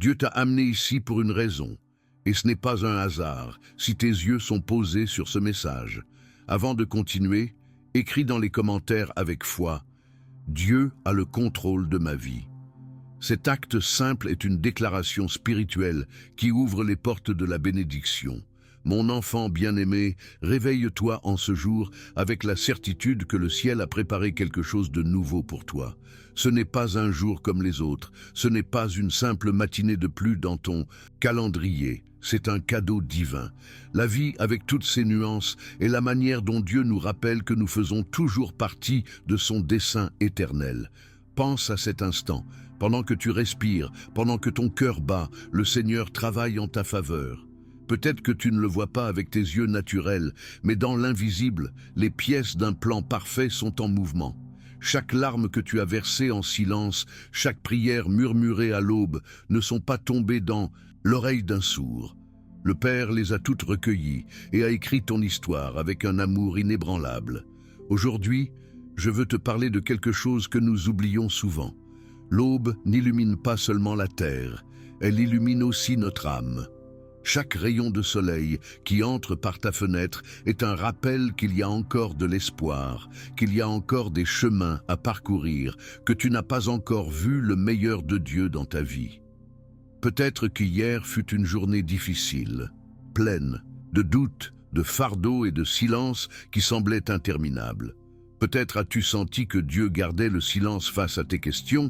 Dieu t'a amené ici pour une raison, et ce n'est pas un hasard si tes yeux sont posés sur ce message. Avant de continuer, écris dans les commentaires avec foi, « Dieu a le contrôle de ma vie ». Cet acte simple est une déclaration spirituelle qui ouvre les portes de la bénédiction. Mon enfant bien-aimé, réveille-toi en ce jour avec la certitude que le ciel a préparé quelque chose de nouveau pour toi. Ce n'est pas un jour comme les autres, ce n'est pas une simple matinée de plus dans ton calendrier, c'est un cadeau divin. La vie avec toutes ses nuances est la manière dont Dieu nous rappelle que nous faisons toujours partie de son dessein éternel. Pense à cet instant, pendant que tu respires, pendant que ton cœur bat, le Seigneur travaille en ta faveur. Peut-être que tu ne le vois pas avec tes yeux naturels, mais dans l'invisible, les pièces d'un plan parfait sont en mouvement. Chaque larme que tu as versée en silence, chaque prière murmurée à l'aube, ne sont pas tombées dans l'oreille d'un sourd. Le Père les a toutes recueillies et a écrit ton histoire avec un amour inébranlable. Aujourd'hui, je veux te parler de quelque chose que nous oublions souvent. L'aube n'illumine pas seulement la terre, elle illumine aussi notre âme. Chaque rayon de soleil qui entre par ta fenêtre est un rappel qu'il y a encore de l'espoir, qu'il y a encore des chemins à parcourir, que tu n'as pas encore vu le meilleur de Dieu dans ta vie. Peut-être qu'hier fut une journée difficile, pleine de doutes, de fardeaux et de silences qui semblaient interminables. Peut-être as-tu senti que Dieu gardait le silence face à tes questions,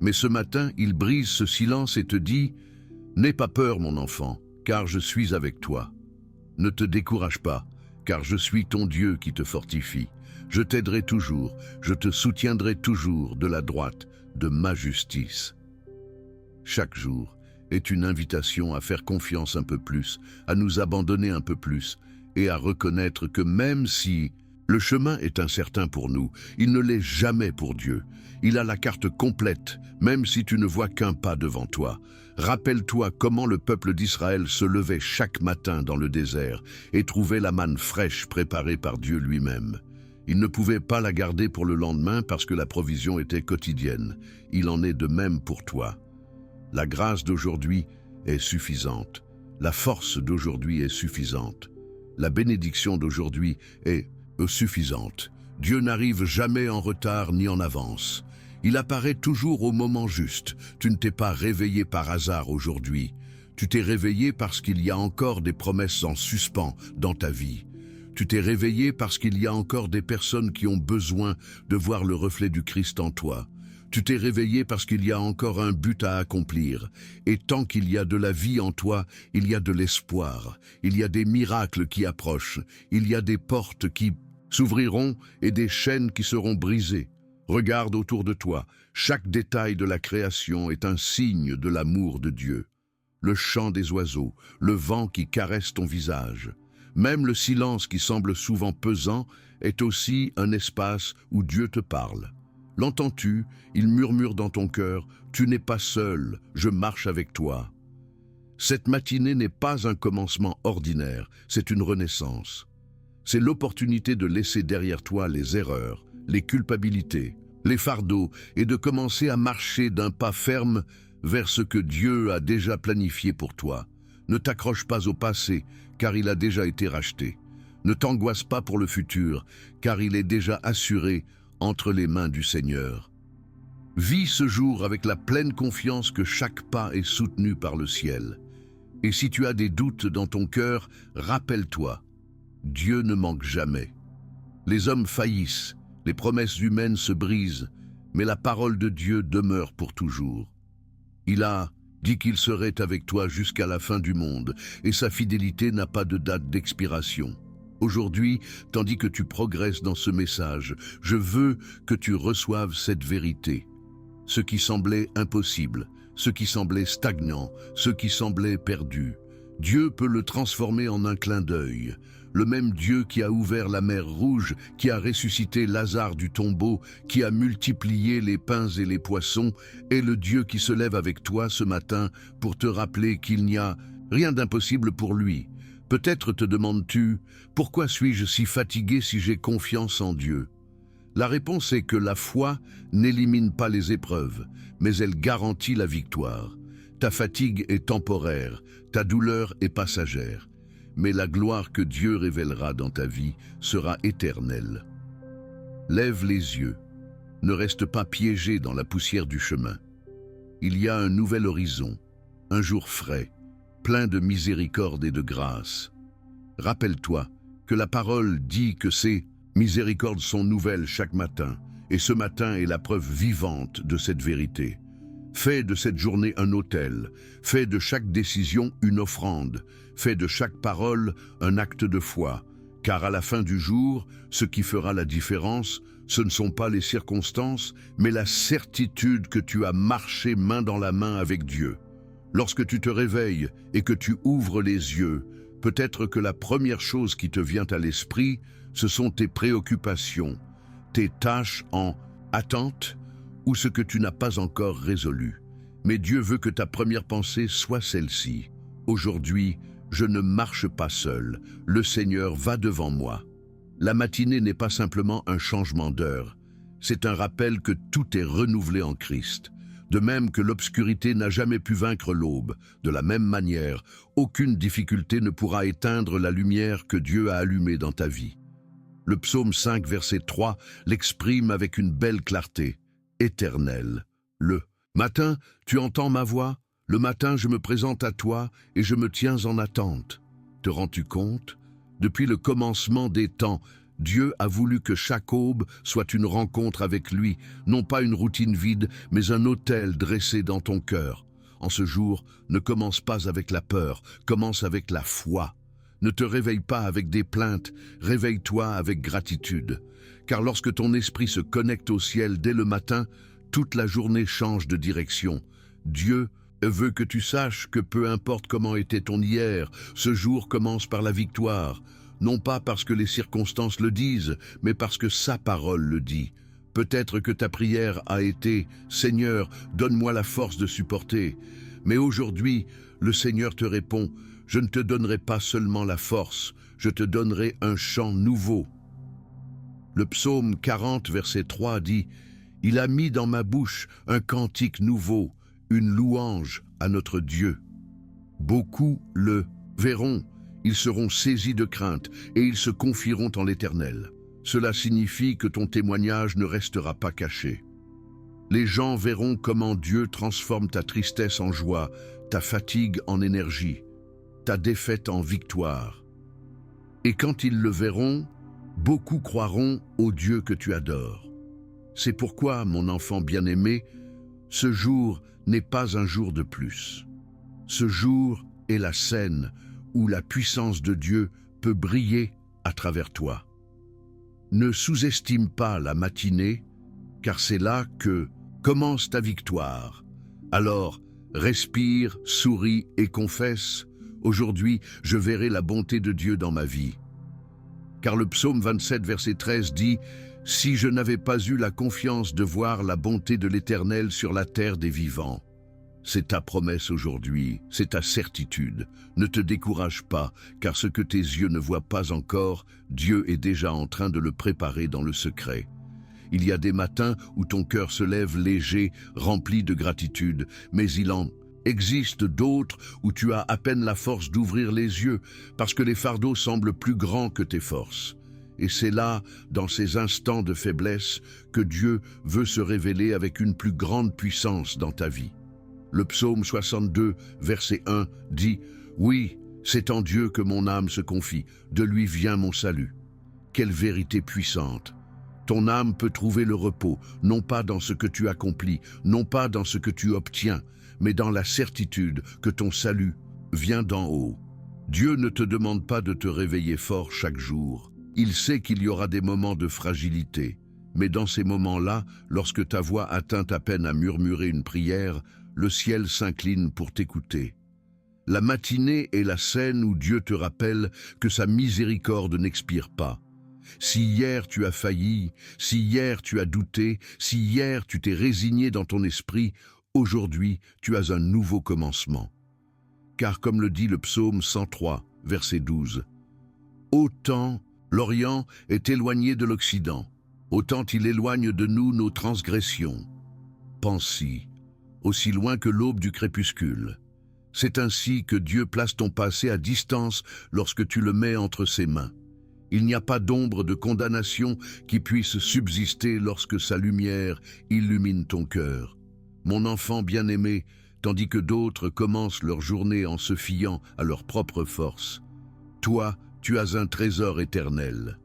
mais ce matin, il brise ce silence et te dit « N'aie pas peur, mon enfant, car je suis avec toi. Ne te décourage pas, car je suis ton Dieu qui te fortifie. Je t'aiderai toujours, je te soutiendrai toujours de la droite de ma justice. » Chaque jour est une invitation à faire confiance un peu plus, à nous abandonner un peu plus et à reconnaître que même si le chemin est incertain pour nous, il ne l'est jamais pour Dieu. Il a la carte complète, même si tu ne vois qu'un pas devant toi. Rappelle-toi comment le peuple d'Israël se levait chaque matin dans le désert et trouvait la manne fraîche préparée par Dieu lui-même. Il ne pouvait pas la garder pour le lendemain parce que la provision était quotidienne. Il en est de même pour toi. La grâce d'aujourd'hui est suffisante. La force d'aujourd'hui est suffisante. La bénédiction d'aujourd'hui est suffisante. Dieu n'arrive jamais en retard ni en avance. Il apparaît toujours au moment juste. Tu ne t'es pas réveillé par hasard aujourd'hui. Tu t'es réveillé parce qu'il y a encore des promesses en suspens dans ta vie. Tu t'es réveillé parce qu'il y a encore des personnes qui ont besoin de voir le reflet du Christ en toi. Tu t'es réveillé parce qu'il y a encore un but à accomplir. Et tant qu'il y a de la vie en toi, il y a de l'espoir. Il y a des miracles qui approchent. Il y a des portes qui s'ouvriront et des chaînes qui seront brisées. Regarde autour de toi. Chaque détail de la création est un signe de l'amour de Dieu. Le chant des oiseaux, le vent qui caresse ton visage. Même le silence qui semble souvent pesant est aussi un espace où Dieu te parle. L'entends-tu? Il murmure dans ton cœur, « Tu n'es pas seul, je marche avec toi. » Cette matinée n'est pas un commencement ordinaire, c'est une renaissance. C'est l'opportunité de laisser derrière toi les erreurs, les culpabilités, les fardeaux et de commencer à marcher d'un pas ferme vers ce que Dieu a déjà planifié pour toi. Ne t'accroche pas au passé, car il a déjà été racheté. Ne t'angoisse pas pour le futur, car il est déjà assuré entre les mains du Seigneur. Vis ce jour avec la pleine confiance que chaque pas est soutenu par le ciel. Et si tu as des doutes dans ton cœur, rappelle-toi, Dieu ne manque jamais. Les hommes faillissent, les promesses humaines se brisent, mais la parole de Dieu demeure pour toujours. Il a dit qu'il serait avec toi jusqu'à la fin du monde, et sa fidélité n'a pas de date d'expiration. Aujourd'hui, tandis que tu progresses dans ce message, je veux que tu reçoives cette vérité. Ce qui semblait impossible, ce qui semblait stagnant, ce qui semblait perdu, Dieu peut le transformer en un clin d'œil. Le même Dieu qui a ouvert la mer Rouge, qui a ressuscité Lazare du tombeau, qui a multiplié les pains et les poissons, est le Dieu qui se lève avec toi ce matin pour te rappeler qu'il n'y a rien d'impossible pour lui. Peut-être te demandes-tu, pourquoi suis-je si fatigué si j'ai confiance en Dieu? La réponse est que la foi n'élimine pas les épreuves, mais elle garantit la victoire. Ta fatigue est temporaire, ta douleur est passagère, mais la gloire que Dieu révélera dans ta vie sera éternelle. Lève les yeux, ne reste pas piégé dans la poussière du chemin. Il y a un nouvel horizon, un jour frais, plein de miséricorde et de grâce. Rappelle-toi que la parole dit que ces miséricordes sont nouvelles chaque matin, et ce matin est la preuve vivante de cette vérité. Fais de cette journée un autel, fais de chaque décision une offrande, fais de chaque parole un acte de foi, car à la fin du jour, ce qui fera la différence, ce ne sont pas les circonstances, mais la certitude que tu as marché main dans la main avec Dieu. Lorsque tu te réveilles et que tu ouvres les yeux, peut-être que la première chose qui te vient à l'esprit, ce sont tes préoccupations, tes tâches en attente ou ce que tu n'as pas encore résolu. Mais Dieu veut que ta première pensée soit celle-ci. Aujourd'hui, je ne marche pas seul, le Seigneur va devant moi. La matinée n'est pas simplement un changement d'heure, c'est un rappel que tout est renouvelé en Christ. De même que l'obscurité n'a jamais pu vaincre l'aube, de la même manière, aucune difficulté ne pourra éteindre la lumière que Dieu a allumée dans ta vie. Le psaume 5, verset 3, l'exprime avec une belle clarté. Éternel, le matin, tu entends ma voix, le matin je me présente à toi et je me tiens en attente. Te rends-tu compte? Depuis le commencement des temps, Dieu a voulu que chaque aube soit une rencontre avec lui, non pas une routine vide, mais un autel dressé dans ton cœur. En ce jour, ne commence pas avec la peur, commence avec la foi. Ne te réveille pas avec des plaintes, réveille-toi avec gratitude. Car lorsque ton esprit se connecte au ciel dès le matin, toute la journée change de direction. Dieu veut que tu saches que peu importe comment était ton hier, ce jour commence par la victoire. Non pas parce que les circonstances le disent, mais parce que sa parole le dit. Peut-être que ta prière a été « Seigneur, donne-moi la force de supporter ». Mais aujourd'hui, le Seigneur te répond « Je ne te donnerai pas seulement la force, je te donnerai un chant nouveau ». Le psaume 40, verset 3 dit « Il a mis dans ma bouche un cantique nouveau, une louange à notre Dieu. » Beaucoup le verront, ils seront saisis de crainte et ils se confieront en l'Éternel. Cela signifie que ton témoignage ne restera pas caché. Les gens verront comment Dieu transforme ta tristesse en joie, ta fatigue en énergie, ta défaite en victoire. Et quand ils le verront, beaucoup croiront au Dieu que tu adores. C'est pourquoi, mon enfant bien-aimé, ce jour n'est pas un jour de plus. Ce jour est la scène où la puissance de Dieu peut briller à travers toi. Ne sous-estime pas la matinée, car c'est là que commence ta victoire. Alors, respire, souris et confesse, « Aujourd'hui, je verrai la bonté de Dieu dans ma vie. » Car le psaume 27, verset 13 dit « Si je n'avais pas eu la confiance de voir la bonté de l'Éternel sur la terre des vivants. » C'est ta promesse aujourd'hui, c'est ta certitude. Ne te décourage pas, car ce que tes yeux ne voient pas encore, Dieu est déjà en train de le préparer dans le secret. Il y a des matins où ton cœur se lève léger, rempli de gratitude, mais il en existe d'autres où tu as à peine la force d'ouvrir les yeux, parce que les fardeaux semblent plus grands que tes forces. Et c'est là, dans ces instants de faiblesse, que Dieu veut se révéler avec une plus grande puissance dans ta vie. Le psaume 62, verset 1, dit « Oui, c'est en Dieu que mon âme se confie, de lui vient mon salut. » Quelle vérité puissante! Ton âme peut trouver le repos, non pas dans ce que tu accomplis, non pas dans ce que tu obtiens, mais dans la certitude que ton salut vient d'en haut. Dieu ne te demande pas de te réveiller fort chaque jour. Il sait qu'il y aura des moments de fragilité. Mais dans ces moments-là, lorsque ta voix atteint à peine à murmurer une prière, le ciel s'incline pour t'écouter. La matinée est la scène où Dieu te rappelle que sa miséricorde n'expire pas. Si hier tu as failli, si hier tu as douté, si hier tu t'es résigné dans ton esprit, aujourd'hui tu as un nouveau commencement. Car comme le dit le psaume 103, verset 12, « Autant l'Orient est éloigné de l'Occident, autant il éloigne de nous nos transgressions. Pense-y. aussi loin que l'aube du crépuscule. C'est ainsi que Dieu place ton passé à distance lorsque tu le mets entre ses mains. Il n'y a pas d'ombre de condamnation qui puisse subsister lorsque sa lumière illumine ton cœur. Mon enfant bien-aimé, tandis que d'autres commencent leur journée en se fiant à leur propre force, toi, tu as un trésor éternel.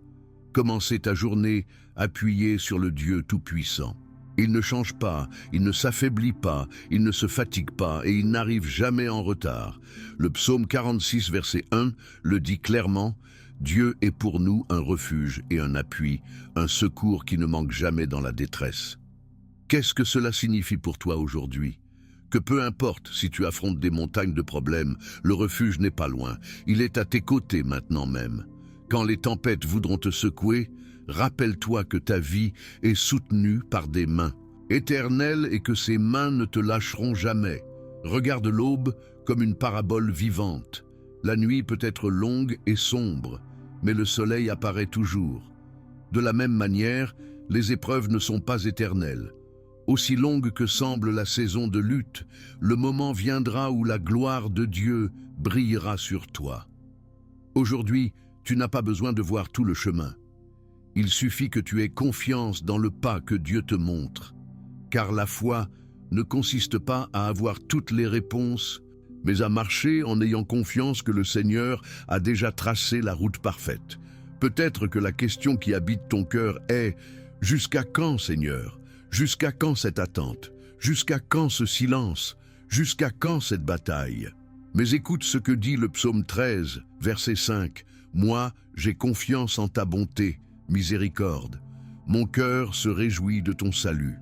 Commencez ta journée appuyée sur le Dieu Tout-Puissant. Il ne change pas, il ne s'affaiblit pas, il ne se fatigue pas et il n'arrive jamais en retard. Le psaume 46, verset 1 le dit clairement, « Dieu est pour nous un refuge et un appui, un secours qui ne manque jamais dans la détresse. » Qu'est-ce que cela signifie pour toi aujourd'hui? Que peu importe si tu affrontes des montagnes de problèmes, le refuge n'est pas loin, il est à tes côtés maintenant même. Quand les tempêtes voudront te secouer, rappelle-toi que ta vie est soutenue par des mains éternelles et que ces mains ne te lâcheront jamais. Regarde l'aube comme une parabole vivante. La nuit peut être longue et sombre, mais le soleil apparaît toujours. De la même manière, les épreuves ne sont pas éternelles. Aussi longue que semble la saison de lutte, le moment viendra où la gloire de Dieu brillera sur toi. Aujourd'hui, tu n'as pas besoin de voir tout le chemin. Il suffit que tu aies confiance dans le pas que Dieu te montre. Car la foi ne consiste pas à avoir toutes les réponses, mais à marcher en ayant confiance que le Seigneur a déjà tracé la route parfaite. Peut-être que la question qui habite ton cœur est « Jusqu'à quand, Seigneur? Jusqu'à quand cette attente? Jusqu'à quand ce silence? Jusqu'à quand cette bataille ?» Mais écoute ce que dit le psaume 13, verset 5. « Moi, j'ai confiance en ta bonté, miséricorde. Mon cœur se réjouit de ton salut. »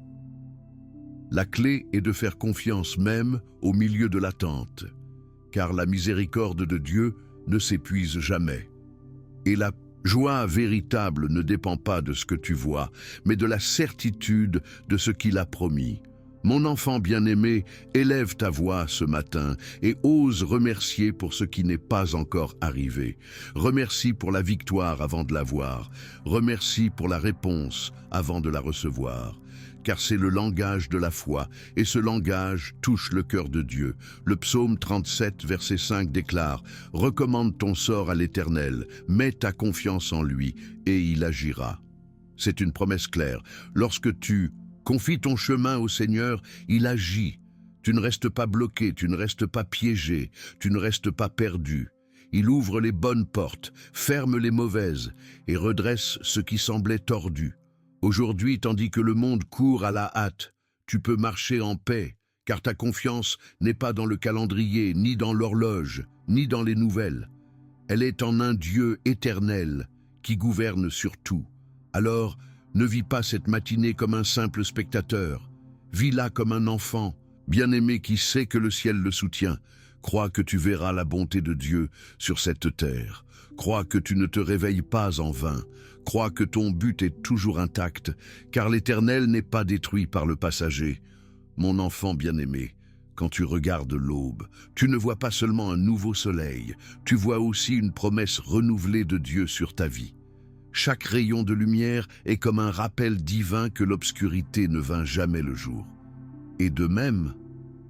La clé est de faire confiance même au milieu de l'attente, car la miséricorde de Dieu ne s'épuise jamais. Et la joie véritable ne dépend pas de ce que tu vois, mais de la certitude de ce qu'il a promis. Mon enfant bien-aimé, élève ta voix ce matin et ose remercier pour ce qui n'est pas encore arrivé. Remercie pour la victoire avant de la voir. Remercie pour la réponse avant de la recevoir. Car c'est le langage de la foi, et ce langage touche le cœur de Dieu. Le psaume 37, verset 5 déclare « Recommande ton sort à l'Éternel, mets ta confiance en lui, et il agira. » C'est une promesse claire. Lorsque tu confies ton chemin au Seigneur, il agit. Tu ne restes pas bloqué, tu ne restes pas piégé, tu ne restes pas perdu. Il ouvre les bonnes portes, ferme les mauvaises, et redresse ce qui semblait tordu. Aujourd'hui, tandis que le monde court à la hâte, tu peux marcher en paix, car ta confiance n'est pas dans le calendrier, ni dans l'horloge, ni dans les nouvelles. Elle est en un Dieu éternel qui gouverne sur tout. Alors, ne vis pas cette matinée comme un simple spectateur. Vis-la comme un enfant, bien-aimé qui sait que le ciel le soutient. Crois que tu verras la bonté de Dieu sur cette terre. Crois que tu ne te réveilles pas en vain. Crois que ton but est toujours intact, car l'Éternel n'est pas détruit par le passager. Mon enfant bien-aimé, quand tu regardes l'aube, tu ne vois pas seulement un nouveau soleil, tu vois aussi une promesse renouvelée de Dieu sur ta vie. Chaque rayon de lumière est comme un rappel divin que l'obscurité ne vainc jamais le jour. Et de même,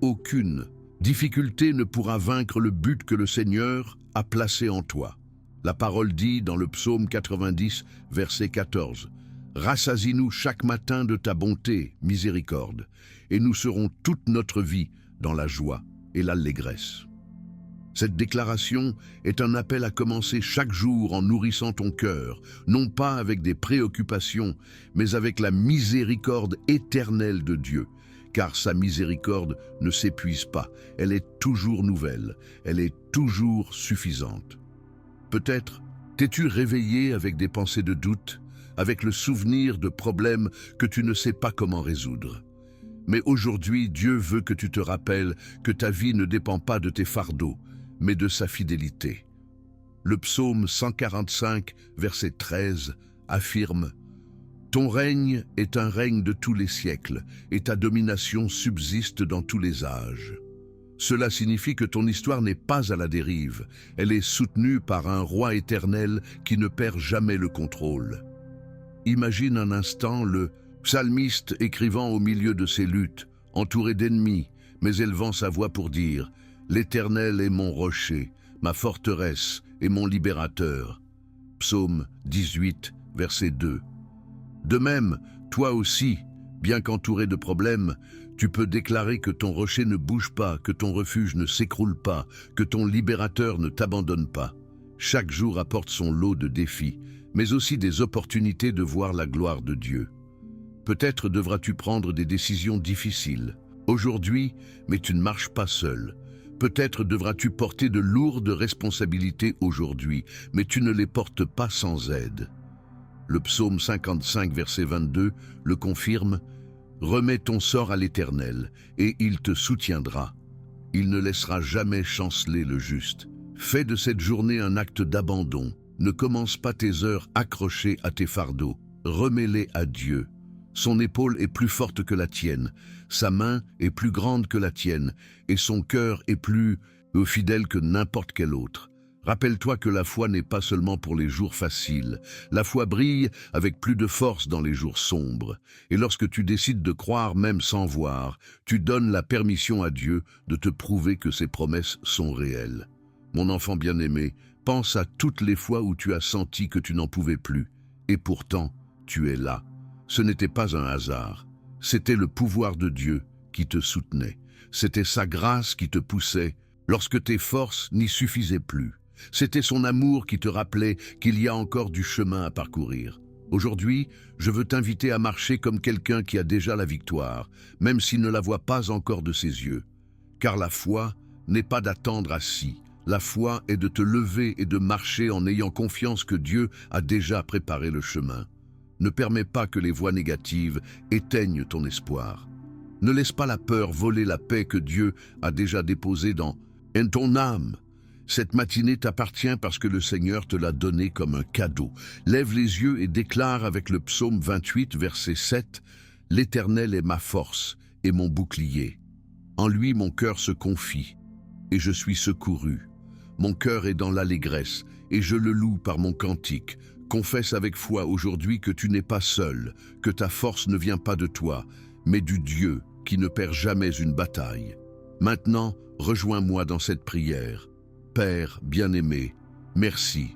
aucune difficulté ne pourra vaincre le but que le Seigneur a placé en toi. La parole dit dans le psaume 90, verset 14, « Rassasie-nous chaque matin de ta bonté, miséricorde, et nous serons toute notre vie dans la joie et l'allégresse. » Cette déclaration est un appel à commencer chaque jour en nourrissant ton cœur, non pas avec des préoccupations, mais avec la miséricorde éternelle de Dieu, car sa miséricorde ne s'épuise pas, elle est toujours nouvelle, elle est toujours suffisante. Peut-être t'es-tu réveillé avec des pensées de doute, avec le souvenir de problèmes que tu ne sais pas comment résoudre. Mais aujourd'hui, Dieu veut que tu te rappelles que ta vie ne dépend pas de tes fardeaux, mais de sa fidélité. Le psaume 145, verset 13, affirme « Ton règne est un règne de tous les siècles, et ta domination subsiste dans tous les âges. » Cela signifie que ton histoire n'est pas à la dérive, elle est soutenue par un roi éternel qui ne perd jamais le contrôle. Imagine un instant le psalmiste écrivant au milieu de ses luttes, entouré d'ennemis, mais élevant sa voix pour dire « L'Éternel est mon rocher, ma forteresse et mon libérateur ». Psaume 18, verset 2. De même, toi aussi, bien qu'entouré de problèmes, tu peux déclarer que ton rocher ne bouge pas, que ton refuge ne s'écroule pas, que ton libérateur ne t'abandonne pas. Chaque jour apporte son lot de défis, mais aussi des opportunités de voir la gloire de Dieu. Peut-être devras-tu prendre des décisions difficiles aujourd'hui, mais tu ne marches pas seul. Peut-être devras-tu porter de lourdes responsabilités aujourd'hui, mais tu ne les portes pas sans aide. Le psaume 55, verset 22, le confirme « Remets ton sort à l'Éternel, et il te soutiendra. Il ne laissera jamais chanceler le juste. Fais de cette journée un acte d'abandon. Ne commence pas tes heures accrochées à tes fardeaux. Remets-les à Dieu. Son épaule est plus forte que la tienne, sa main est plus grande que la tienne, et son cœur est plus fidèle que n'importe quel autre. Rappelle-toi que la foi n'est pas seulement pour les jours faciles. La foi brille avec plus de force dans les jours sombres. Et lorsque tu décides de croire même sans voir, tu donnes la permission à Dieu de te prouver que ses promesses sont réelles. Mon enfant bien-aimé, pense à toutes les fois où tu as senti que tu n'en pouvais plus. Et pourtant, tu es là. Ce n'était pas un hasard. C'était le pouvoir de Dieu qui te soutenait. C'était sa grâce qui te poussait lorsque tes forces n'y suffisaient plus. C'était son amour qui te rappelait qu'il y a encore du chemin à parcourir. Aujourd'hui, je veux t'inviter à marcher comme quelqu'un qui a déjà la victoire, même s'il ne la voit pas encore de ses yeux. Car la foi n'est pas d'attendre assis. La foi est de te lever et de marcher en ayant confiance que Dieu a déjà préparé le chemin. Ne permets pas que les voix négatives éteignent ton espoir. Ne laisse pas la peur voler la paix que Dieu a déjà déposée dans ton âme. Cette matinée t'appartient parce que le Seigneur te l'a donnée comme un cadeau. Lève les yeux et déclare avec le psaume 28, verset 7, « L'Éternel est ma force et mon bouclier. En lui mon cœur se confie, et je suis secouru. Mon cœur est dans l'allégresse, et je le loue par mon cantique. Confesse avec foi aujourd'hui que tu n'es pas seul, que ta force ne vient pas de toi, mais du Dieu qui ne perd jamais une bataille. Maintenant, rejoins-moi dans cette prière. Père bien-aimé, merci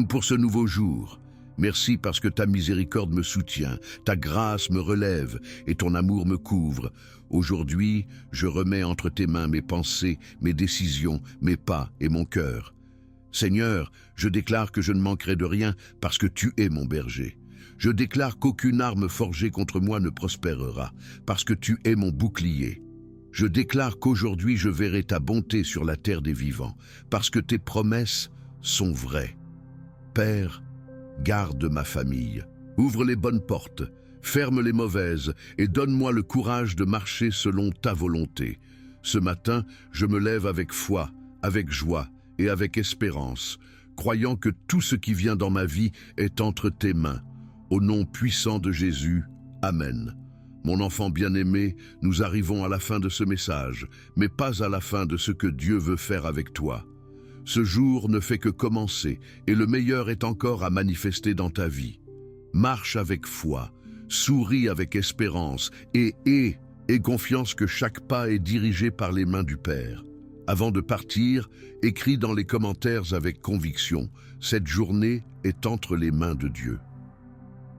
pour ce nouveau jour. Merci parce que ta miséricorde me soutient, ta grâce me relève et ton amour me couvre. Aujourd'hui, je remets entre tes mains mes pensées, mes décisions, mes pas et mon cœur. Seigneur, je déclare que je ne manquerai de rien parce que tu es mon berger. Je déclare qu'aucune arme forgée contre moi ne prospérera parce que tu es mon bouclier. Je déclare qu'aujourd'hui je verrai ta bonté sur la terre des vivants parce que tes promesses sont vraies. Père, garde ma famille, ouvre les bonnes portes, ferme les mauvaises et donne-moi le courage de marcher selon ta volonté. Ce matin, je me lève avec foi, avec joie et avec espérance, croyant que tout ce qui vient dans ma vie est entre tes mains. Au nom puissant de Jésus, Amen. Mon enfant bien-aimé, nous arrivons à la fin de ce message, mais pas à la fin de ce que Dieu veut faire avec toi. Ce jour ne fait que commencer et le meilleur est encore à manifester dans ta vie. Marche avec foi, souris avec espérance et aie confiance que chaque pas est dirigé par les mains du Père. Avant de partir, écris dans les commentaires avec conviction, cette journée est entre les mains de Dieu.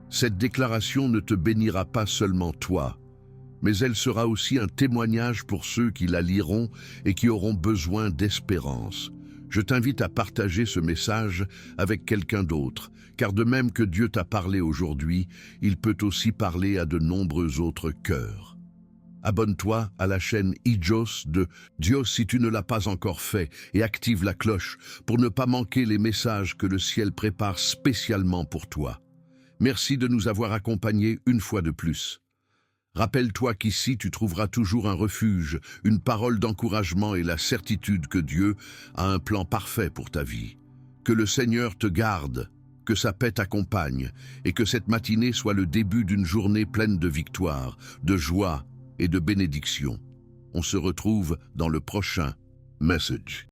Cette déclaration ne te bénira pas seulement toi, mais elle sera aussi un témoignage pour ceux qui la liront et qui auront besoin d'espérance. Je t'invite à partager ce message avec quelqu'un d'autre, car de même que Dieu t'a parlé aujourd'hui, il peut aussi parler à de nombreux autres cœurs. Abonne-toi à la chaîne Hijos de Dios si tu ne l'as pas encore fait et active la cloche pour ne pas manquer les messages que le ciel prépare spécialement pour toi. Merci de nous avoir accompagnés une fois de plus. Rappelle-toi qu'ici tu trouveras toujours un refuge, une parole d'encouragement et la certitude que Dieu a un plan parfait pour ta vie. Que le Seigneur te garde, que sa paix t'accompagne et que cette matinée soit le début d'une journée pleine de victoire, de joie et de bénédiction. On se retrouve dans le prochain message.